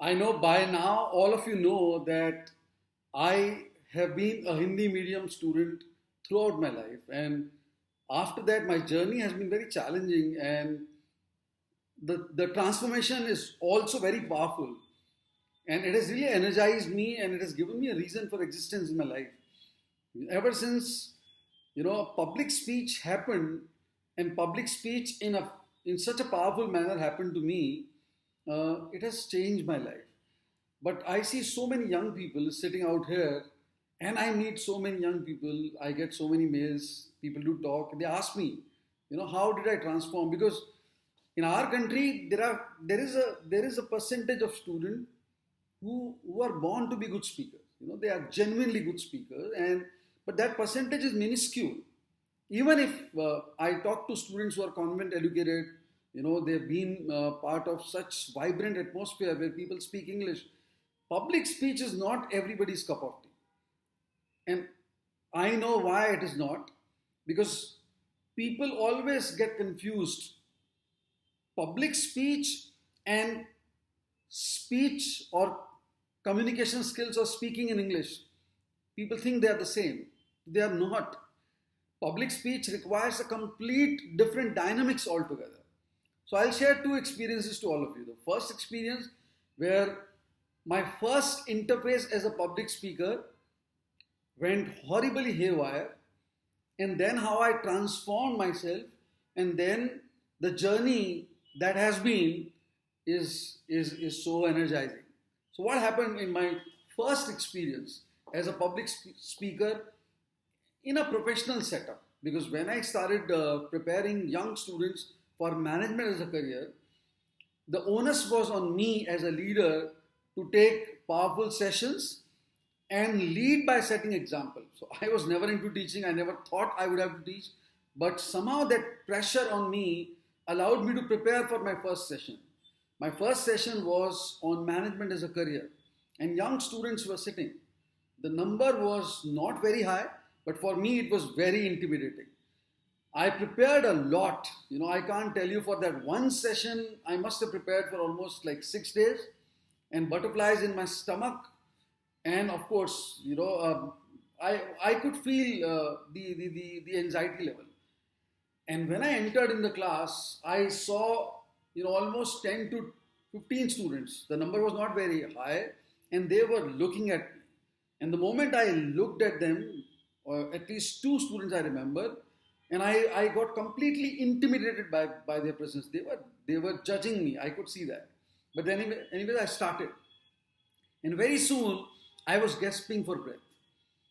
I know by now all of you know that I have been a Hindi medium student throughout my life, and after that, my journey has been very challenging, and the transformation is also very powerful, and it has really energized me, and it has given me a reason for existence in my life. Ever since public speech happened, and public speech in such a powerful manner happened to me, it has changed my life. But I see so many young people sitting out here, and I meet so many young people. I get so many mails. People do talk. They ask me, how did I transform? Because in our country, there is a percentage of students who are born to be good speakers. They are genuinely good speakers, and but that percentage is minuscule. Even if I talk to students who are convent educated, they've been part of such vibrant atmosphere where people speak English. Public speech is not everybody's cup of tea. And I know why it is not, because people always get confused. Public speech and speech or communication skills or speaking in English, people think they are the same. They are not. Public speech requires a complete different dynamics altogether. So I'll share two experiences to all of you. The first experience, where my first interface as a public speaker went horribly haywire, and then how I transformed myself, and then the journey that has been is so energizing. So what happened in my first experience as a public speaker in a professional setup? Because when I started preparing young students for management as a career, the onus was on me as a leader to take powerful sessions and lead by setting example. So I was never into teaching. I never thought I would have to teach, but somehow that pressure on me allowed me to prepare for my first session. My first session was on management as a career, and young students were sitting. The number was not very high, but for me it was very intimidating. I prepared a lot. I can't tell you, for that one session, I must have prepared for almost like 6 days, and butterflies in my stomach. And of course, I could feel the anxiety level. And when I entered in the class, I saw, almost 10 to 15 students. The number was not very high, and they were looking at me. And the moment I looked at them, or at least two students I remember, and I got completely intimidated by their presence. They were judging me. I could see that. But anyways, I started. And very soon, I was gasping for breath,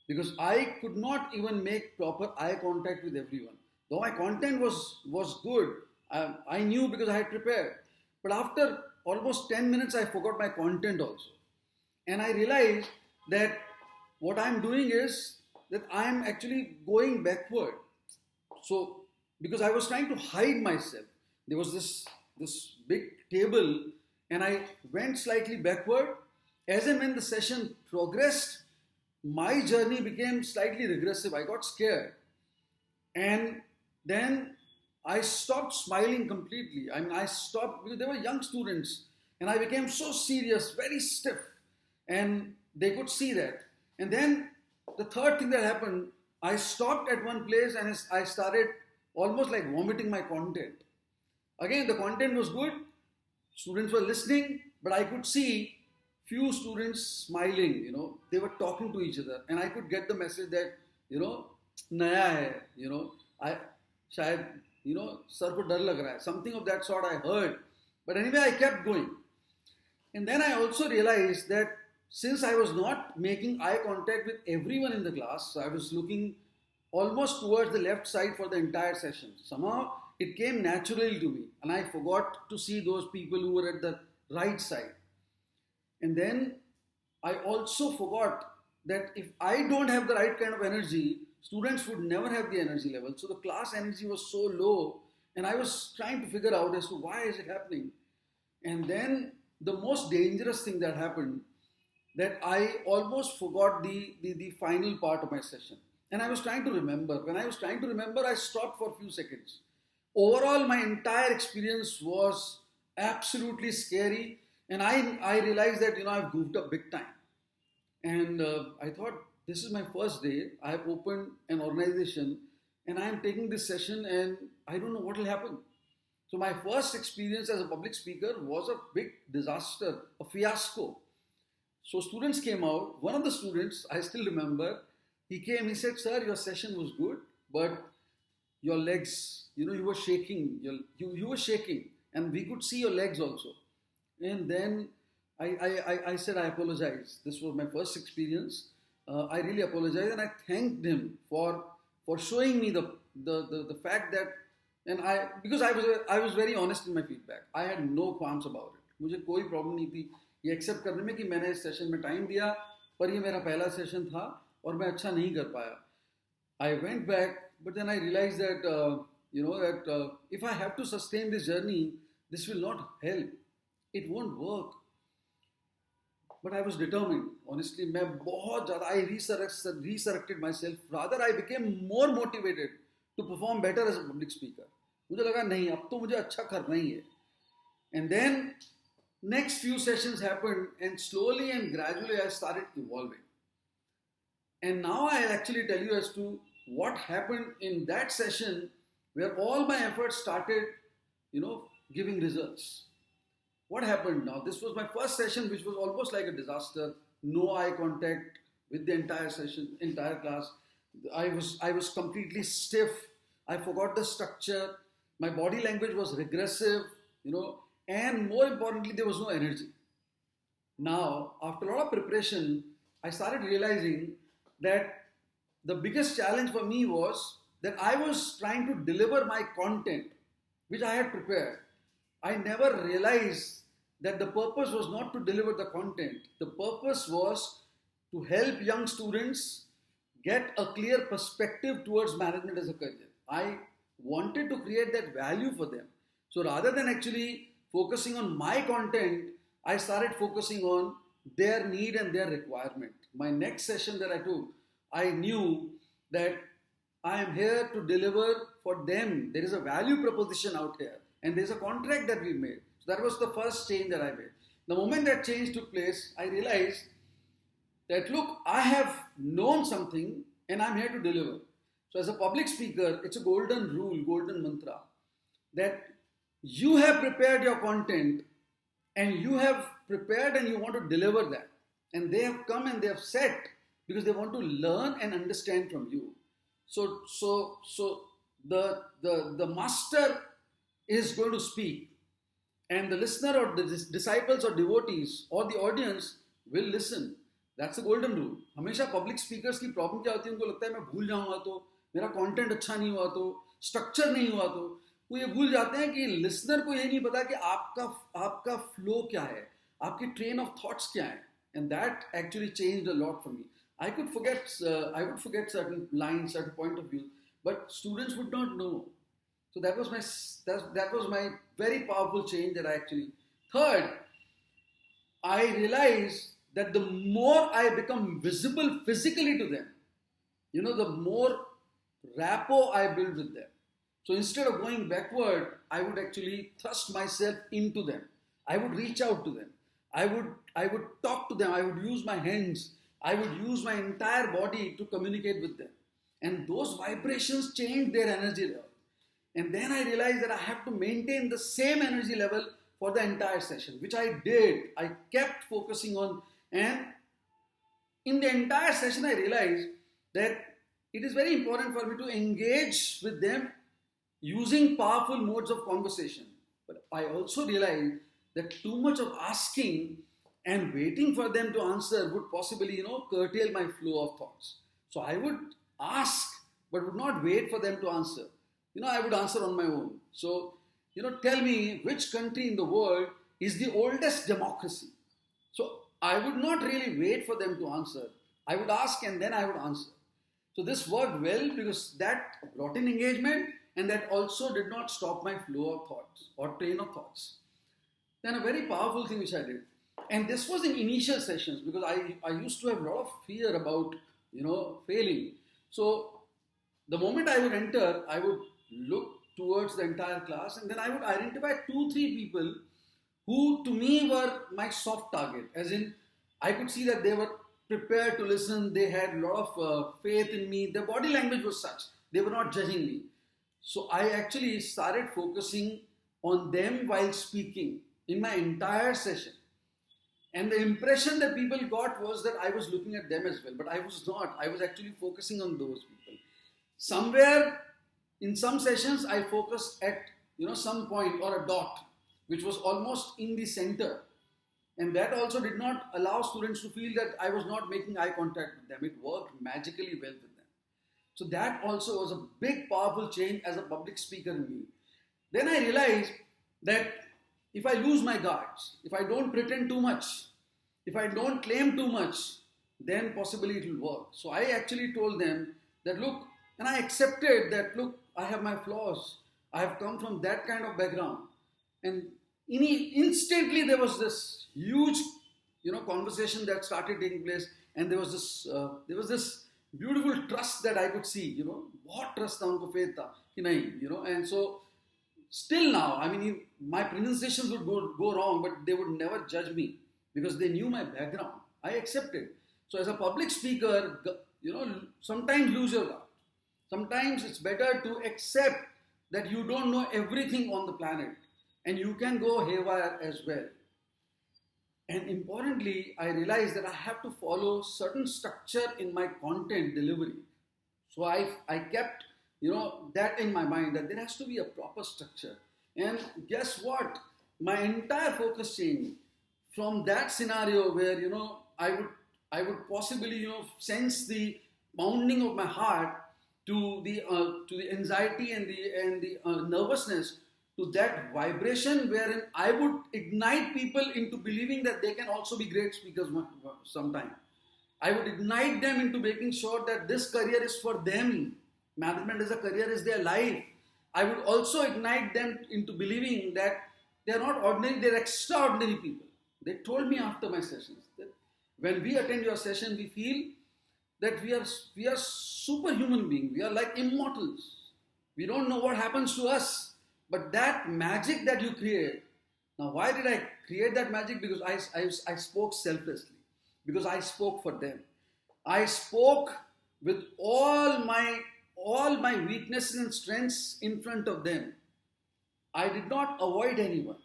because I could not even make proper eye contact with everyone. Though my content was good, I knew because I had prepared. But after almost 10 minutes, I forgot my content also. And I realized that what I'm doing is that I'm actually going backward. So, because I was trying to hide myself, there was this big table, and I went slightly backward. As and when the session progressed, my journey became slightly regressive. I got scared. And then I stopped smiling completely. I stopped, because they were young students, and I became so serious, very stiff, and they could see that. And then the third thing that happened, I stopped at one place, and I started almost like vomiting my content. Again, the content was good, students were listening, but I could see few students smiling, they were talking to each other, and I could get the message that, naya hai, I shayad, sir ko dar lag raha hai. Something of that sort I heard. But anyway, I kept going. And then I also realized that since I was not making eye contact with everyone in the class, I was looking almost towards the left side for the entire session. Somehow it came naturally to me, and I forgot to see those people who were at the right side. And then I also forgot that if I don't have the right kind of energy, students would never have the energy level. So the class energy was so low, and I was trying to figure out as to why is it happening. And then the most dangerous thing that happened, that I almost forgot the final part of my session. And I was trying to remember. When I was trying to remember, I stopped for a few seconds. Overall, my entire experience was absolutely scary. And I realized that, I've goofed up big time. And I thought, this is my first day. I've opened an organization and I'm taking this session and I don't know what will happen. So my first experience as a public speaker was a big disaster, a fiasco. So students came out. One of the students, I still remember, he came, he said, sir, your session was good, but your legs, you were shaking. You were shaking and we could see your legs also. And then I said, I apologize. This was my first experience. I really apologize, and I thanked him for showing me the fact that, and because I was very honest in my feedback. I had no qualms about it. मुझे कोई problem नहीं थी ये accept करने में कि मैंने इस session में time दिया, पर ये मेरा पहला session था और मैं अच्छा नहीं कर पाया. I went back, but then I realized that if I have to sustain this journey, this will not help. It won't work. But I was determined. Honestly, I resurrected myself. Rather, I became more motivated to perform better as a public speaker. मुझे लगा नहीं, अब तो मुझे अच्छा करना ही है. And then next few sessions happened, and slowly and gradually I started evolving. And now I'll actually tell you as to what happened in that session where all my efforts started, giving results. What happened now? This was my first session, which was almost like a disaster. No eye contact with the entire session, entire class. I was completely stiff. I forgot the structure. My body language was regressive, and more importantly, there was no energy. Now, after a lot of preparation, I started realizing that the biggest challenge for me was that I was trying to deliver my content, which I had prepared. I never realized that the purpose was not to deliver the content. The purpose was to help young students get a clear perspective towards management as a career. I wanted to create that value for them. So rather than actually focusing on my content, I started focusing on their need and their requirement. My next session that I took, I knew that I am here to deliver for them. There is a value proposition out here, and there's a contract that we made. So that was the first change that I made. The moment that change took place, I realized that, look, I have known something and I'm here to deliver. So as a public speaker, it's a golden rule, golden mantra, that you have prepared your content and you have prepared and you want to deliver that. And they have come and they have sat because they want to learn and understand from you. So the master is going to speak, and the listener or the disciples or devotees or the audience will listen. That's the golden rule. हमेशा public speakers की problem क्या होती है, उनको लगता है मैं भूल जाऊंगा तो, मेरा content अच्छा नहीं हुआ तो, structure नहीं हुआ तो, वो ये भूल जाते हैं कि listener को ये नहीं पता कि आपका flow क्या है, आपकी train of thoughts क्या है. And that actually changed a lot for me. I would forget certain lines, certain point of view, but students would not know. So that was my very powerful change that I actually. Third, I realized that the more I become visible physically to them, the more rapport I build with them. So instead of going backward, I would actually thrust myself into them. I would reach out to them. I would talk to them. I would use my hands. I would use my entire body to communicate with them. And those vibrations changed their energy level. And then I realized that I have to maintain the same energy level for the entire session, which I did. I kept focusing on, and in the entire session I realized that it is very important for me to engage with them using powerful modes of conversation. But I also realized that too much of asking and waiting for them to answer would possibly, curtail my flow of thoughts. So I would ask, but would not wait for them to answer. I would answer on my own. So, tell me which country in the world is the oldest democracy. So I would not really wait for them to answer. I would ask and then I would answer. So this worked well because that brought in engagement, and that also did not stop my flow of thoughts or train of thoughts. Then a very powerful thing which I did, and this was in initial sessions because I used to have a lot of fear about, failing. So the moment I would enter, I would look towards the entire class, and then I would identify 2-3 people who to me were my soft target, as in I could see that they were prepared to listen, they had a lot of faith in me, their body language was such, they were not judging me. So I actually started focusing on them while speaking in my entire session. And the impression that people got was that I was looking at them as well, but I was not. I was actually focusing on those people. Somewhere in some sessions, I focused at some point or a dot, which was almost in the center, and that also did not allow students to feel that I was not making eye contact with them. It worked magically well with them. So that also was a big, powerful change as a public speaker in me. Then I realized that if I lose my guards, if I don't pretend too much, if I don't claim too much, then possibly it will work. So I actually told them that look, and I accepted that look, I have my flaws. I have come from that kind of background. And instantly there was this huge, conversation that started taking place, and there was this beautiful trust that I could see. What trust unko faith tha ki nahi, and so still now, I mean, my pronunciations would go wrong, but they would never judge me because they knew my background. I accepted. So as a public speaker, sometimes lose your guard. Sometimes it's better to accept that you don't know everything on the planet, and you can go haywire as well. And importantly, I realized that I have to follow certain structure in my content delivery. So I kept that in my mind, that there has to be a proper structure. And guess what? My entire focus changed from that scenario where I would possibly sense the pounding of my heart to the anxiety and the nervousness, to that vibration wherein I would ignite people into believing that they can also be great speakers sometime. I would ignite them into making sure that this career is for them. Management as a career is their life. I would also ignite them into believing that they are not ordinary, they are extraordinary people. They told me after my sessions that when we attend your session, we feel that we are superhuman beings. We are like immortals. We don't know what happens to us, but that magic that you create. Now, why did I create that magic? Because I spoke selflessly. Because I spoke for them. I spoke with all my weaknesses and strengths in front of them. I did not avoid anyone.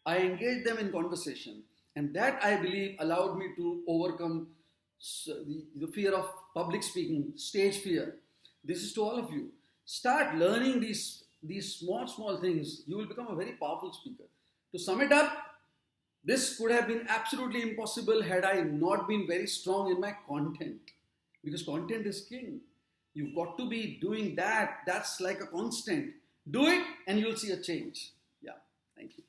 I engaged them in conversation. And that, I believe, allowed me to overcome the fear of public speaking, stage fear. This is to all of you. Start learning these small things. You will become a very powerful speaker. To sum it up, this could have been absolutely impossible had I not been very strong in my content. Because content is king. You've got to be doing that. That's like a constant. Do it and you'll see a change. Yeah, thank you.